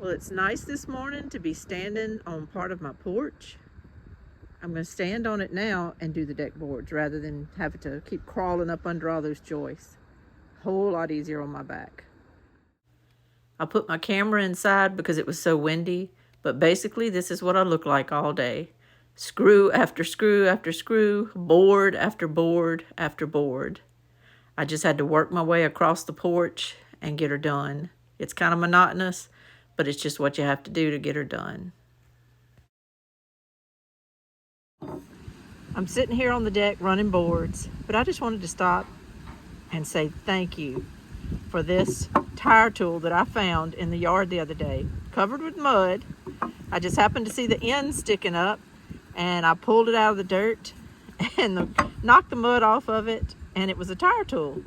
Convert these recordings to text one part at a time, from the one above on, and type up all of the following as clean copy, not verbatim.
Well, it's nice this morning to be standing on part of my porch. I'm going to stand on it now and do the deck boards rather than having to keep crawling up under all those joists. A whole lot easier on my back. I put my camera inside because it was so windy, but basically this is what I look like all day. Screw after screw after screw, board after board after board. I just had to work my way across the porch and get her done. It's kind of monotonous, but it's just what you have to do to get her done. I'm sitting here on the deck running boards, but I just wanted to stop and say thank you for this tire tool that I found in the yard the other day, covered with mud. I just happened to see the end sticking up, and I pulled it out of the dirt and knocked the mud off of it, and it was a tire tool.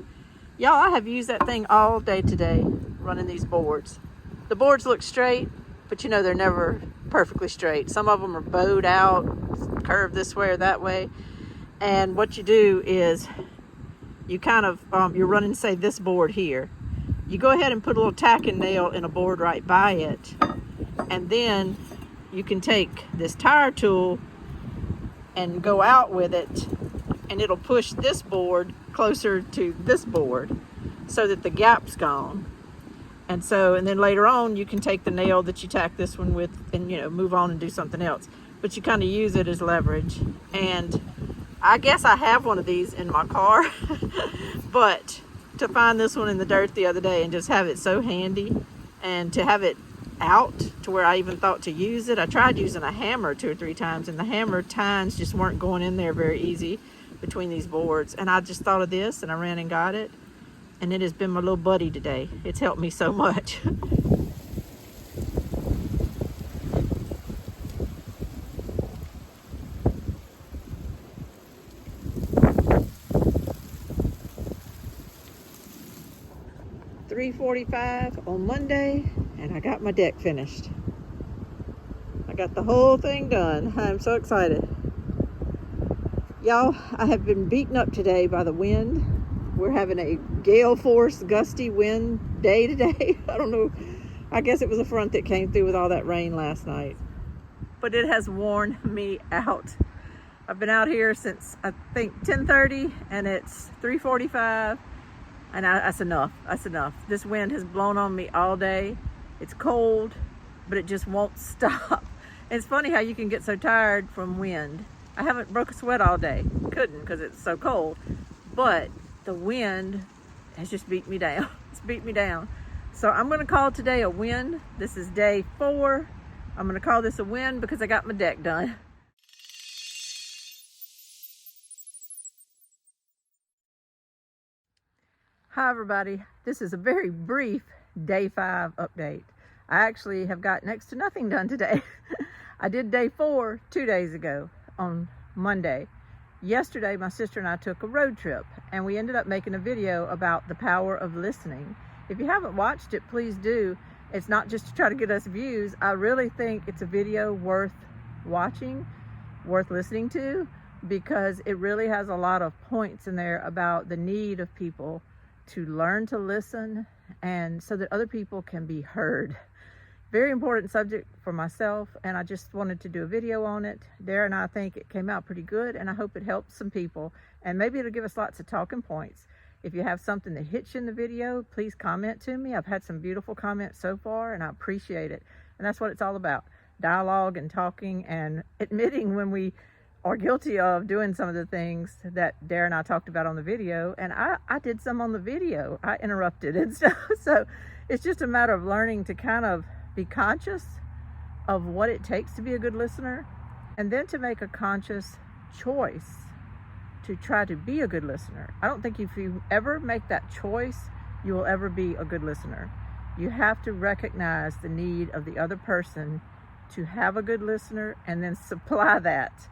Y'all, I have used that thing all day today running these boards. The boards look straight, but you know they're never perfectly straight. Some of them are bowed out, curved this way or that way. And what you do is you kind of, you're running, say, this board here. You go ahead and put a little tacking nail in a board right by it. And then you can take this tire tool and go out with it, and it'll push this board closer to this board so that the gap's gone. And then later on, you can take the nail that you tack this one with and, move on and do something else. But you kind of use it as leverage. And I guess I have one of these in my car. But to find this one in the dirt the other day and just have it so handy, and to have it out to where I even thought to use it. I tried using a hammer 2 or 3 times, and the hammer tines just weren't going in there very easy between these boards. And I just thought of this, and I ran and got it. And it has been my little buddy today. It's helped me so much. $3:45 on Monday, and I got my deck finished. I got the whole thing done. I'm so excited. Y'all, I have been beaten up today by the wind. We're having a gale force, gusty wind day today. I don't know. I guess it was a front that came through with all that rain last night. But it has worn me out. I've been out here since, I think, 10:30, and it's 3:45. And that's enough. That's enough. This wind has blown on me all day. It's cold, but it just won't stop. It's funny how you can get so tired from wind. I haven't broke a sweat all day. Couldn't, because it's so cold. But the wind has just beat me down. It's beat me down. So I'm going to call today a win. This is day 4. I'm going to call this a win because I got my deck done. Hi everybody. This is a very brief day 5 update. I actually have got next to nothing done today. I did day 4 2 days ago on Monday. Yesterday, my sister and I took a road trip, and we ended up making a video about the power of listening. If you haven't watched it, please do. It's not just to try to get us views. I really think it's a video worth watching, worth listening to, because it really has a lot of points in there about the need of people to learn to listen, and so that other people can be heard. Very important subject for myself, and I just wanted to do a video on it. Dara and I think it came out pretty good, and I hope it helps some people, and maybe it'll give us lots of talking points. If you have something that hits you in the video, please comment to me. I've had some beautiful comments so far, and I appreciate it. And that's what it's all about. Dialogue and talking and admitting when we are guilty of doing some of the things that Dara and I talked about on the video. And I did some on the video. I interrupted and stuff. So it's just a matter of learning to kind of be conscious of what it takes to be a good listener, and then to make a conscious choice to try to be a good listener. I don't think if you ever make that choice, you will ever be a good listener. You have to recognize the need of the other person to have a good listener, and then supply that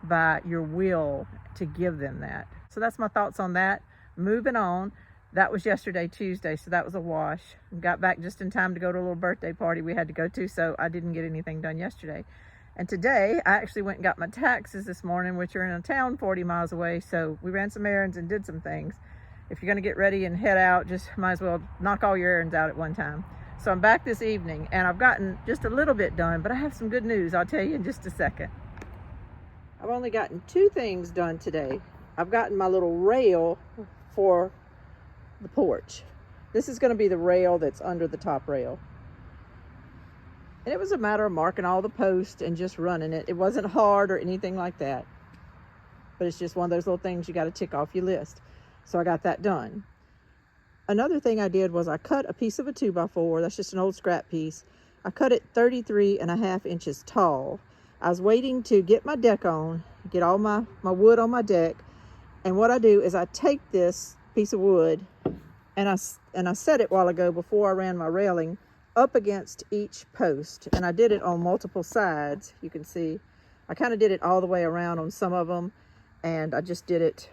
by your will to give them that. So that's my thoughts on that. Moving on. That was yesterday, Tuesday, so that was a wash. Got back just in time to go to a little birthday party we had to go to, so I didn't get anything done yesterday. And today, I actually went and got my taxes this morning, which are in a town 40 miles away, so we ran some errands and did some things. If you're going to get ready and head out, just might as well knock all your errands out at one time. So I'm back this evening and I've gotten just a little bit done, but I have some good news. I'll tell you in just a second. I've only gotten 2 things done today. I've gotten my little rail for the porch. This is going to be the rail that's under the top rail. And it was a matter of marking all the posts and just running it. It wasn't hard or anything like that. But it's just one of those little things you got to tick off your list. So I got that done. Another thing I did was I cut a piece of a 2x4. That's just an old scrap piece. I cut it 33.5 inches tall. I was waiting to get my deck on, get all my wood on my deck. And what I do is I take this piece of wood and I set it a while ago before I ran my railing up against each post. And I did it on multiple sides. You can see I kind of did it all the way around on some of them. And I just did it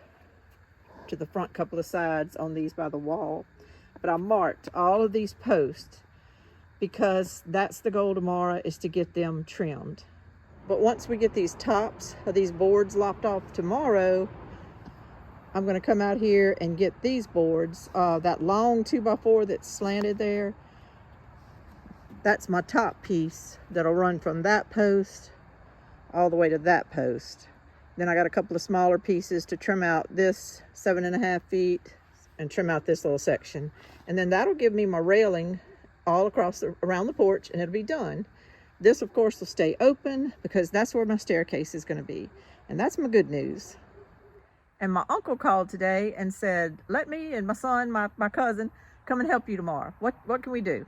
to the front couple of sides on these by the wall. But I marked all of these posts because that's the goal tomorrow, is to get them trimmed. But once we get these tops of these boards lopped off tomorrow, I'm going to come out here and get these boards. That long 2x4 that's slanted there, that's my top piece that'll run from that post all the way to that post. Then I got a couple of smaller pieces to trim out this 7.5 feet and trim out this little section. And then that'll give me my railing all across around the porch, and it'll be done. This, of course, will stay open because that's where my staircase is going to be. And that's my good news. And my uncle called today and said, let me and my son, my cousin, come and help you tomorrow. What can we do?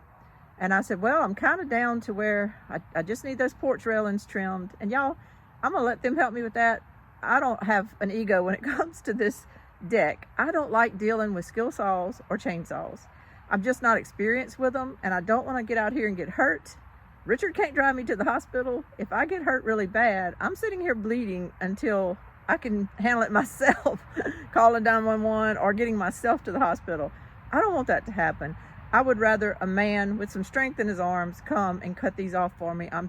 And I said, well, I'm kind of down to where I just need those porch railings trimmed. And y'all, I'm going to let them help me with that. I don't have an ego when it comes to this deck. I don't like dealing with skill saws or chainsaws. I'm just not experienced with them, and I don't want to get out here and get hurt. Richard can't drive me to the hospital. If I get hurt really bad, I'm sitting here bleeding until I can handle it myself, calling 911 or getting myself to the hospital. I don't want that to happen. I would rather a man with some strength in his arms come and cut these off for me. I'm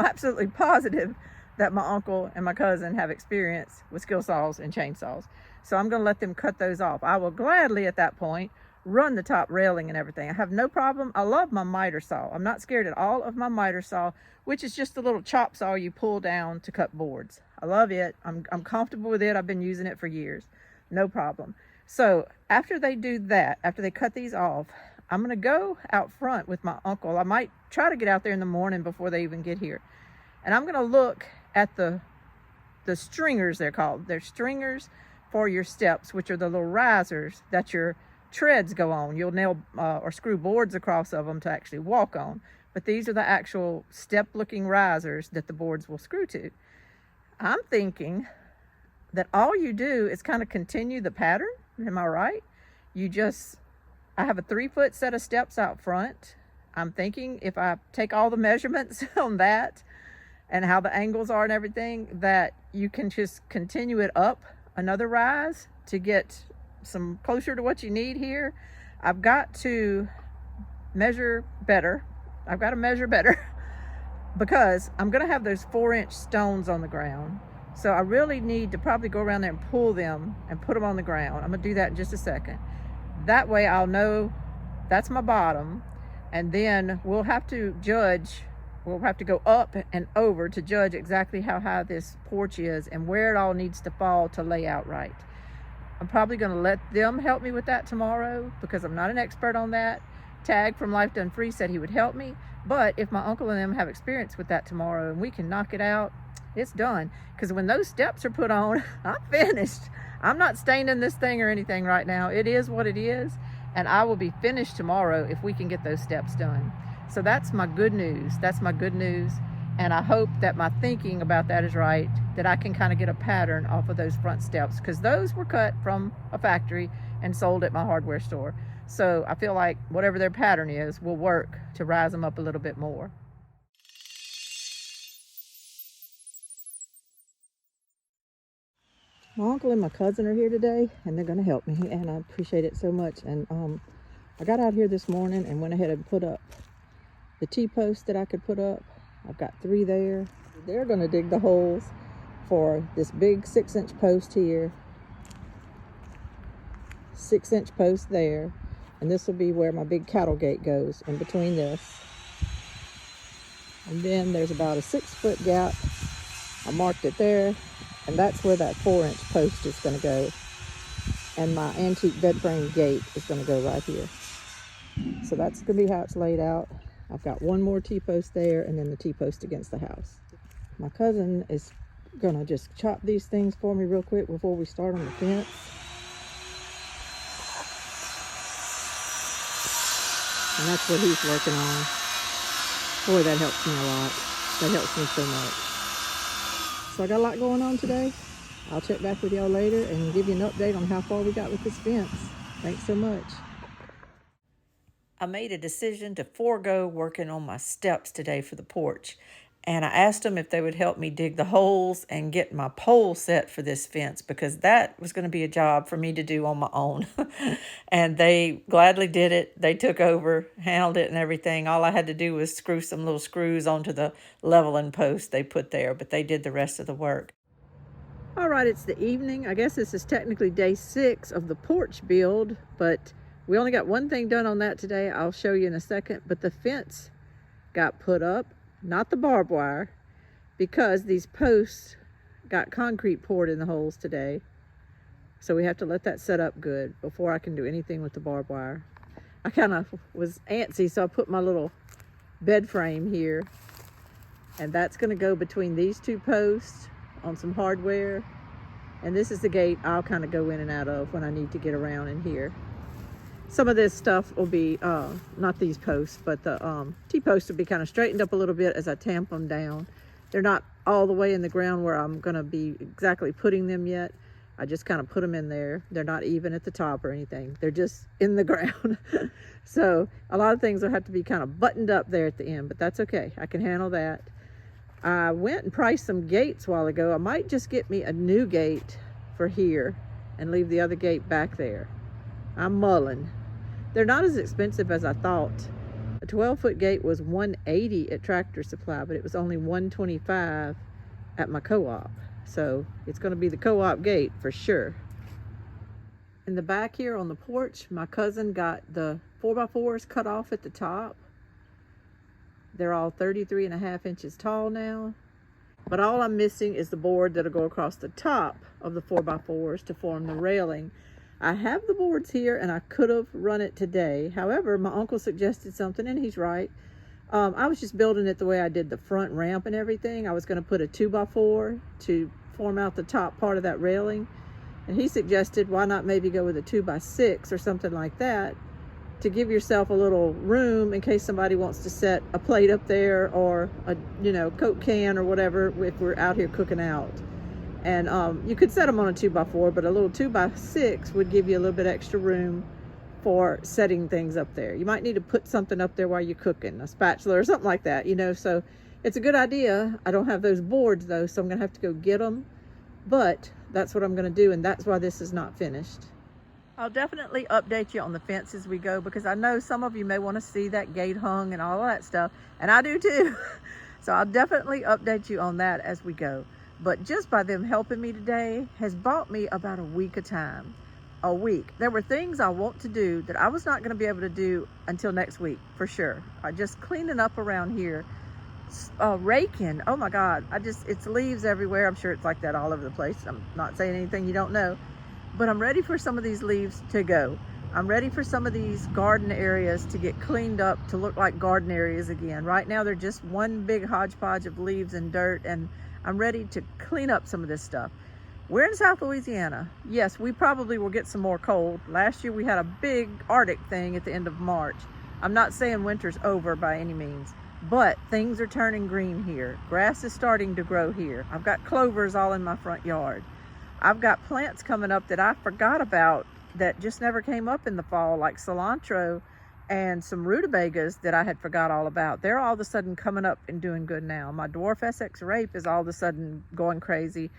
absolutely positive that my uncle and my cousin have experience with skill saws and chainsaws. So I'm going to let them cut those off. I will gladly at that point run the top railing and everything. I have no problem. I love my miter saw. I'm not scared at all of my miter saw, which is just a little chop saw you pull down to cut boards. I love it. I'm comfortable with it. I've been using it for years. No problem. So after they do that, after they cut these off, I'm going to go out front with my uncle. I might try to get out there in the morning before they even get here. And I'm going to look at the stringers, they're called. They're stringers for your steps, which are the little risers that your treads go on. You'll nail or screw boards across of them to actually walk on. But these are the actual step-looking risers that the boards will screw to. I'm thinking that all you do is kind of continue the pattern. Am I right? I have a 3-foot set of steps out front. I'm thinking if I take all the measurements on that and how the angles are and everything, that you can just continue it up another rise to get some closer to what you need here. I've got to measure better. Because I'm going to have those 4-inch stones on the ground. So I really need to probably go around there and pull them and put them on the ground. I'm going to do that in just a second. That way I'll know that's my bottom. And then we'll have to go up and over to judge exactly how high this porch is and where it all needs to fall to lay out right. I'm probably going to let them help me with that tomorrow because I'm not an expert on that. Tag from Life Done Free said he would help me. But if my uncle and them have experience with that tomorrow and we can knock it out, it's done. Because when those steps are put on, I'm finished. I'm not staining this thing or anything right now. It is what it is. And I will be finished tomorrow if we can get those steps done. So that's my good news. That's my good news. And I hope that my thinking about that is right, that I can kind of get a pattern off of those front steps, because those were cut from a factory and sold at my hardware store. So I feel like whatever their pattern is will work to rise them up a little bit more. My uncle and my cousin are here today, and they're going to help me, and I appreciate it so much. And I got out here this morning and went ahead and put up the T-posts that I could put up. I've got 3 there. They're going to dig the holes for this big 6-inch post here, 6-inch post there, And this will be where my big cattle gate goes, in between this. And then there's about a 6-foot gap. I marked it there, and that's where that 4-inch post is going to go. And my antique bed frame gate is going to go right here. So that's going to be how it's laid out. I've got one more T-post there, and then the T-post against the house. My cousin is going to just chop these things for me real quick before we start on the fence. And that's what he's working on. Boy, that helps me a lot. That helps me so much. So I got a lot going on today. I'll check back with y'all later and give you an update on how far we got with this fence. Thanks so much. I made a decision to forego working on my steps today for the porch. And I asked them if they would help me dig the holes and get my pole set for this fence, because that was going to be a job for me to do on my own. And they gladly did it. They took over, handled it and everything. All I had to do was screw some little screws onto the leveling post they put there, but they did the rest of the work. All right, it's the evening. I guess this is technically day 6 of the porch build, but we only got one thing done on that today. I'll show you in a second, but the fence got put up. Not the barbed wire, because these posts got concrete poured in the holes today. So we have to let that set up good before I can do anything with the barbed wire. I kind of was antsy, so I put my little bed frame here. And that's going to go between these 2 posts on some hardware. And this is the gate I'll kind of go in and out of when I need to get around in here. Some of this stuff will be, not these posts, but the T-posts will be kind of straightened up a little bit as I tamp them down. They're not all the way in the ground where I'm going to be exactly putting them yet. I just kind of put them in there. They're not even at the top or anything. They're just in the ground. So a lot of things will have to be kind of buttoned up there at the end, but that's okay. I can handle that. I went and priced some gates a while ago. I might just get me a new gate for here and leave the other gate back there. I'm mulling. They're not as expensive as I thought. A 12-foot gate was $180 at Tractor Supply, but it was only $125 at my co-op. So it's going to be the co-op gate for sure. In the back here on the porch, my cousin got the 4x4s cut off at the top. They're all 33.5 inches tall now. But all I'm missing is the board that'll go across the top of the 4x4s to form the railing. I have the boards here, and I could have run it today. However, my uncle suggested something, and he's right. I was just building it the way I did the front ramp and everything. I was going to put a 2x4 to form out the top part of that railing. And he suggested, why not maybe go with a 2x6 or something like that to give yourself a little room in case somebody wants to set a plate up there or a, Coke can or whatever if we're out here cooking out. And you could set them on a 2x4, but a little 2x6 would give you a little bit extra room for setting things up there. You might need to put something up there while you're cooking, a spatula or something like that, so it's a good idea. I don't have those boards though, so I'm gonna have to go get them, but that's what I'm gonna do, and that's why this is not finished. I'll definitely update you on the fence as we go, because I know some of you may want to see that gate hung and all that stuff, and I do too. So I'll definitely update you on that as we go. But just by them helping me today has bought me about a week of time. A week. There were things I want to do that I was not going to be able to do until next week, for sure. Just cleaning up around here. Raking. Oh my God. It's leaves everywhere. I'm sure it's like that all over the place. I'm not saying anything you don't know. But I'm ready for some of these leaves to go. I'm ready for some of these garden areas to get cleaned up to look like garden areas again. Right now they're just one big hodgepodge of leaves and dirt, and I'm ready to clean up some of this stuff. We're in South Louisiana. Yes, we probably will get some more cold. Last year we had a big Arctic thing at the end of March. I'm not saying winter's over by any means, but things are turning green here. Grass is starting to grow here. I've got clovers all in my front yard. I've got plants coming up that I forgot about that just never came up in the fall, like cilantro and some rutabagas that I had forgot all about. They're all of a sudden coming up and doing good now. My dwarf Essex rape is all of a sudden going crazy.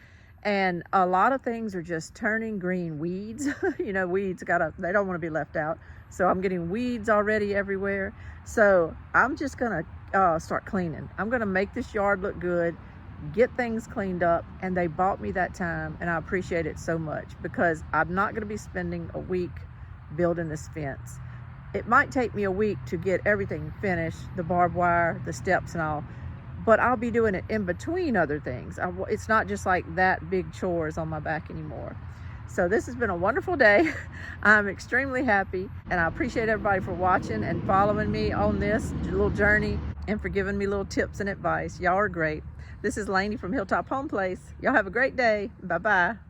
And a lot of things are just turning green. Weeds, weeds they don't want to be left out. So I'm getting weeds already everywhere. So I'm just gonna start cleaning. I'm gonna make this yard look good, get things cleaned up, and they bought me that time, and I appreciate it so much, because I'm not gonna be spending a week building this fence. It might take me a week to get everything finished, the barbed wire, the steps and all, but I'll be doing it in between other things. It's not just like that big chores on my back anymore. So this has been a wonderful day. I'm extremely happy, and I appreciate everybody for watching and following me on this little journey and for giving me little tips and advice. Y'all are great. This is Lainey from Hilltop Home Place. Y'all have a great day. Bye-bye.